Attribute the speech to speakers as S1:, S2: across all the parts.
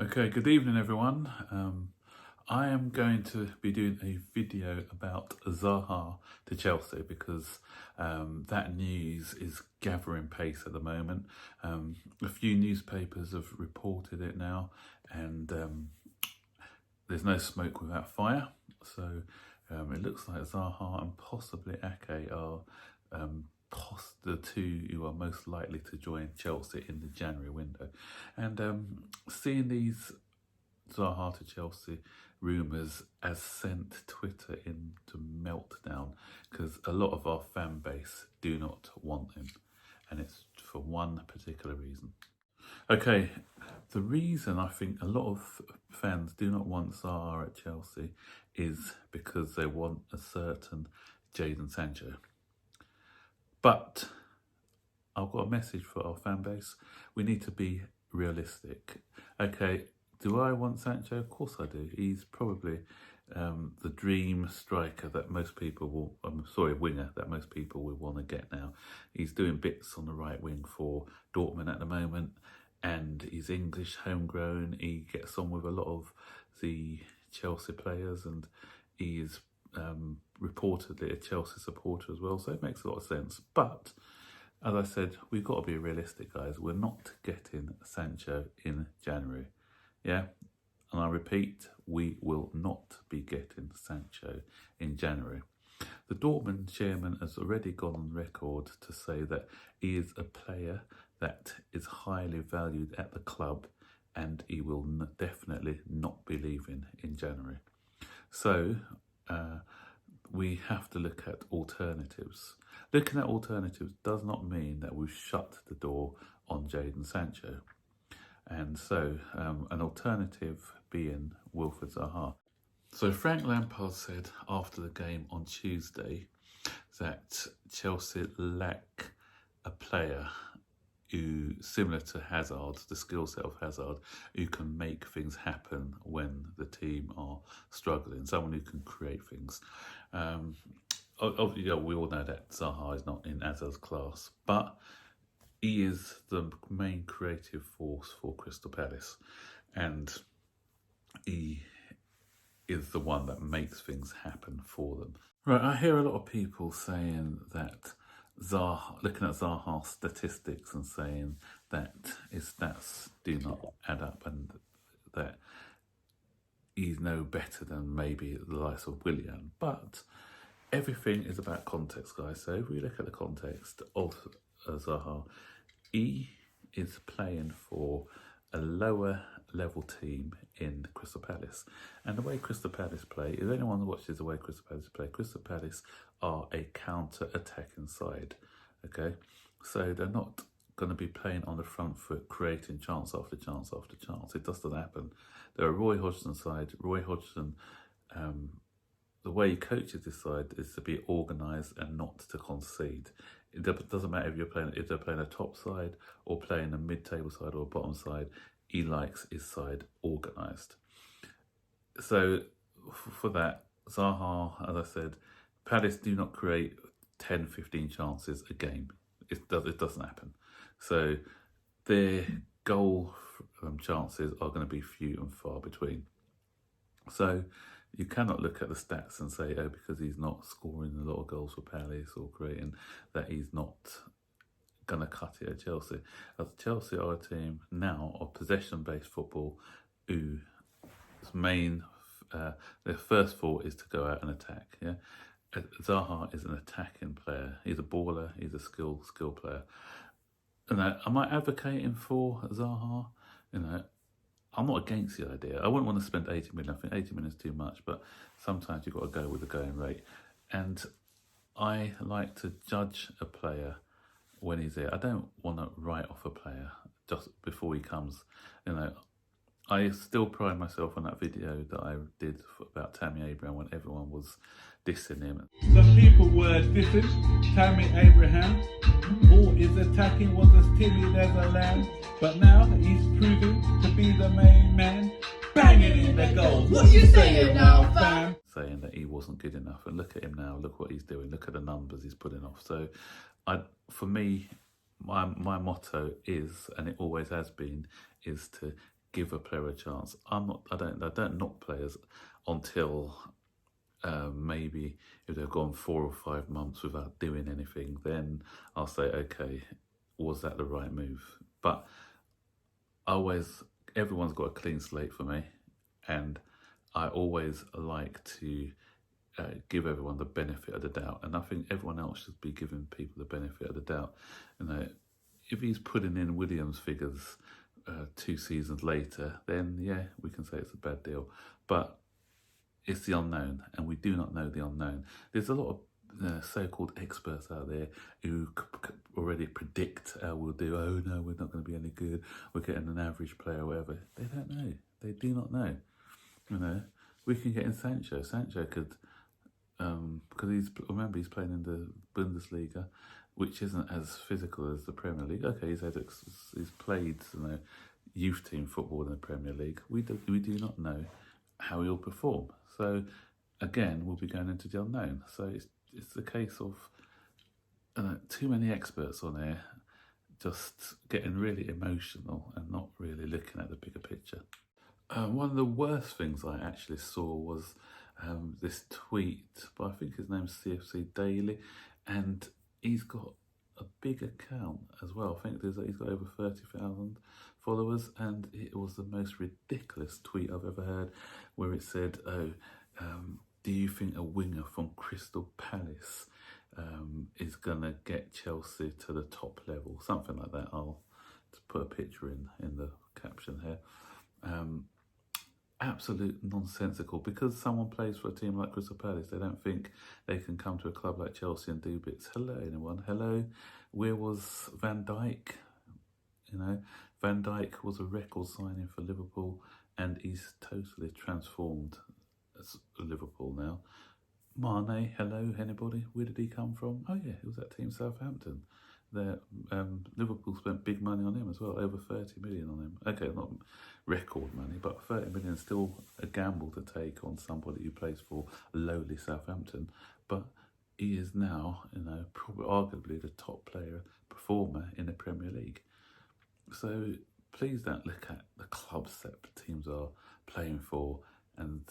S1: Okay, good evening everyone. I am going to be doing a video about ZAHA to Chelsea because that news is gathering pace at the moment. A few newspapers have reported it now, and there's no smoke without fire. So it looks like ZAHA and possibly Ake are the two who are most likely to join Chelsea in the January window. And seeing these ZAHA to Chelsea rumours has sent Twitter into meltdown because a lot of our fan base do not want him, and it's for one particular reason. Okay, the reason I think a lot of fans do not want ZAHA at Chelsea is because they want a certain Jadon Sancho. But I've got a message for our fan base. We need to be realistic. Okay, do I want Sancho? Of course I do. He's probably the dream striker that most people will, winger that most people will want to get now. He's doing bits on the right wing for Dortmund at the moment, and he's English, homegrown. He gets on with a lot of the Chelsea players, and he is reportedly a Chelsea supporter as well, so it makes a lot of sense. But as I said, we've got to be realistic, guys. We're not getting Sancho in January. Yeah, and I repeat, we will not be getting Sancho in January. The Dortmund chairman has already gone on record to say that he is a player that is highly valued at the club, and he will definitely not be leaving in January. So we have to look at alternatives. Looking at alternatives does not mean that we've shut the door on Jadon Sancho. And so an alternative being Wilfried Zaha. So Frank Lampard said after the game on Tuesday that Chelsea lack a player who, similar to Hazard, the skill set of Hazard, who can make things happen when the team are struggling, someone who can create things. Obviously, we all know that Zaha is not in Hazard's class, but he is the main creative force for Crystal Palace, and he is the one that makes things happen for them. Right, I hear a lot of people saying that Zaha, looking at Zaha's statistics and saying that his stats do not add up and that he's no better than maybe the likes of Willian. But everything is about context, guys. So if we look at the context of Zaha, he is playing for a lower level team in Crystal Palace. And the way Crystal Palace play, if anyone watches the way Crystal Palace play, Crystal Palace are a counter-attacking side, okay? So they're not going to be playing on the front foot, creating chance after chance after chance. It doesn't happen. They're a Roy Hodgson side. Roy Hodgson, the way he coaches this side is to be organised and not to concede. It doesn't matter if they're playing a top side or playing a mid-table side or a bottom side. He likes his side organised. So for that, Zaha, as I said, Palace do not create 10, 15 chances a game. It doesn't happen. So their goal chances are going to be few and far between. So you cannot look at the stats and say, oh, because he's not scoring a lot of goals for Palace or creating, that he's not going to cut it at Chelsea. As Chelsea are a team now of possession-based football whose main, their first thought is to go out and attack. Yeah, Zaha is an attacking player. He's a baller. He's a skill player. And am I advocating for Zaha? I'm not against the idea. I wouldn't want to spend 80 million. I think 80 million is too much, but sometimes you've got to go with the going rate. And I like to judge a player when he's there. I don't want to write off a player just before he comes. I still pride myself on that video that I did about Tammy Abraham when everyone was dissing him.
S2: Some people were dissing Tammy Abraham. All is attacking was as timid as a lamb, but now he's proving to be the main man, banging in the goal. What you saying now, fam?
S1: Saying that he wasn't good enough, and look at him now. Look what he's doing. Look at the numbers he's putting off. So, for me, my motto is, and it always has been, is to give a player a chance. I don't knock players until maybe if they've gone 4 or 5 months without doing anything, then I'll say, okay, was that the right move? But everyone's got a clean slate for me, and I always like to give everyone the benefit of the doubt, and I think everyone else should be giving people the benefit of the doubt. If he's putting in Williams figures 2 seasons later, then yeah, we can say it's a bad deal. But it's the unknown, and we do not know the unknown. There's a lot of so-called experts out there who already predict how we'll do. Oh no, we're not going to be any good. We're getting an average player or whatever. They don't know. They do not know. We can get in Sancho. Sancho could, because he's playing in the Bundesliga, which isn't as physical as the Premier League. Okay, he's played youth team football in the Premier League. We do not know how he'll perform. So again, we'll be going into the unknown. So it's the case of too many experts on there just getting really emotional and not really looking at the bigger picture. One of the worst things I actually saw was this tweet by, I think his name's CFC Daily, and he's got a big account as well. I think he's got over 30,000 followers, and it was the most ridiculous tweet I've ever heard, where it said, do you think a winger from Crystal Palace is going to get Chelsea to the top level? Something like that. I'll just put a picture in the caption here. Absolute nonsensical, because someone plays for a team like Crystal Palace, they don't think they can come to a club like Chelsea and do bits. Hello, anyone? Hello? Where was Van Dijk? Van Dijk was a record signing for Liverpool, and he's totally transformed as Liverpool now. Mane, hello, anybody? Where did he come from? Oh yeah, he was at Team Southampton. Liverpool spent big money on him as well, over 30 million on him. Okay, not record money, but 30 million is still a gamble to take on somebody who plays for lowly Southampton. But he is now, probably arguably the top player performer in the Premier League. So please don't look at the clubs that teams are playing for, and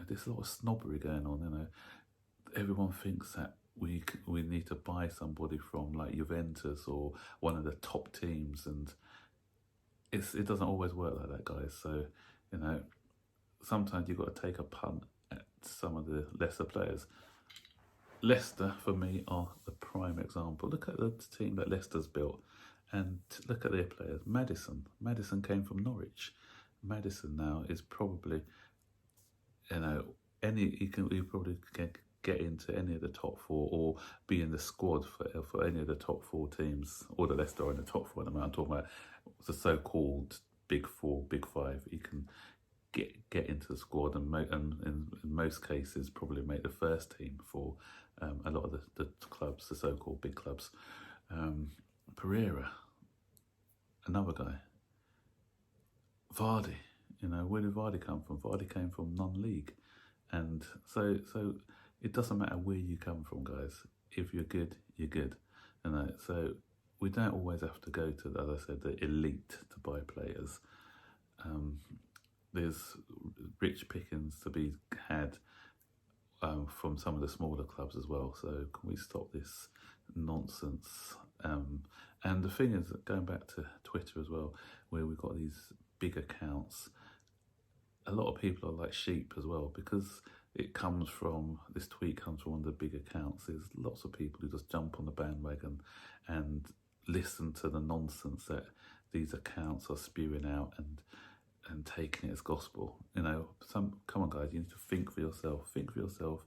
S1: there's a lot of snobbery going on. Everyone thinks that we need to buy somebody from like Juventus or one of the top teams, and it doesn't always work like that, guys. So sometimes you've got to take a punt at some of the lesser players. Leicester, for me, are the prime example. Look at the team that Leicester's built, and look at their players. Maddison came from Norwich. Maddison now is probably, he probably can get into any of the top 4 or be in the squad for any of the top 4 teams, or the Leicester are in the top 4. I'm talking about the so-called big 4, big 5. You can get into the squad and in most cases probably make the first team for a lot of the clubs, the so-called big clubs. Pereira, another guy. Vardy, where did Vardy come from? Vardy came from non-league, and so it doesn't matter where you come from, guys. If you're good, you're good. So we don't always have to go to, as I said, the elite to buy players. There's rich pickings to be had from some of the smaller clubs as well. So can we stop this nonsense? And the thing is, going back to Twitter as well, where we've got these big accounts, a lot of people are like sheep as well, because this tweet comes from one of the big accounts. There's lots of people who just jump on the bandwagon and listen to the nonsense that these accounts are spewing out and taking it as gospel. Come on, guys, you need to think for yourself,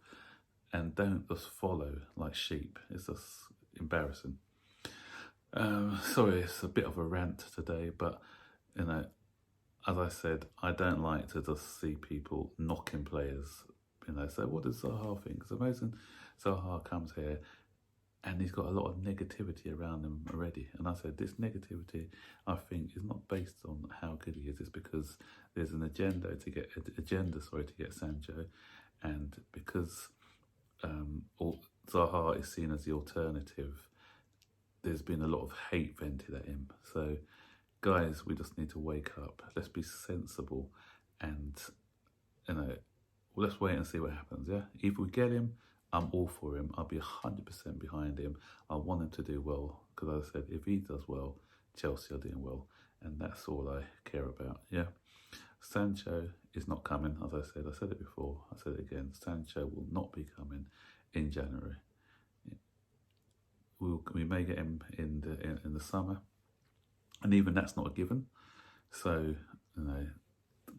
S1: and don't just follow like sheep. It's just embarrassing. Sorry, it's a bit of a rant today, but as I said, I don't like to just see people knocking players. So what does Zaha think? It's amazing. Zaha comes here and he's got a lot of negativity around him already. And I said, this negativity, I think, is not based on how good he is. It's because there's an agenda to get Sancho, and because Zaha is seen as the alternative, there's been a lot of hate vented at him. So guys, we just need to wake up. Let's be sensible, and you know, let's wait and see what happens. Yeah, if we get him, I'm all for him. I'll be 100% behind him. I want him to do well because, as I said, if he does well, Chelsea are doing well, and that's all I care about. Yeah, Sancho is not coming. As I said it before. I said it again. Sancho will not be coming in January. We may get him in the summer, and even that's not a given. So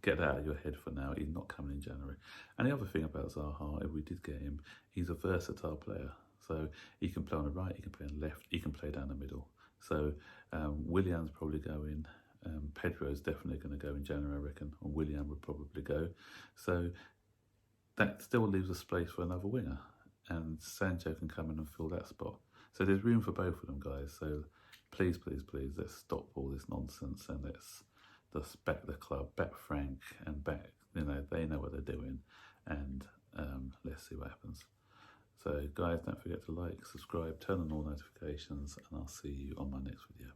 S1: get that out of your head for now. He's not coming in January. And the other thing about Zaha, if we did get him, he's a versatile player. So he can play on the right, he can play on the left, he can play down the middle. So Willian's probably going. Pedro's definitely going to go in January, I reckon. Or Willian would probably go. So that still leaves a space for another winger. And Sancho can come in and fill that spot. So there's room for both of them, guys. So please, please, please, let's stop all this nonsense and let's just back the club, back Frank, and back, they know what they're doing. And let's see what happens. So guys, don't forget to like, subscribe, turn on all notifications, and I'll see you on my next video.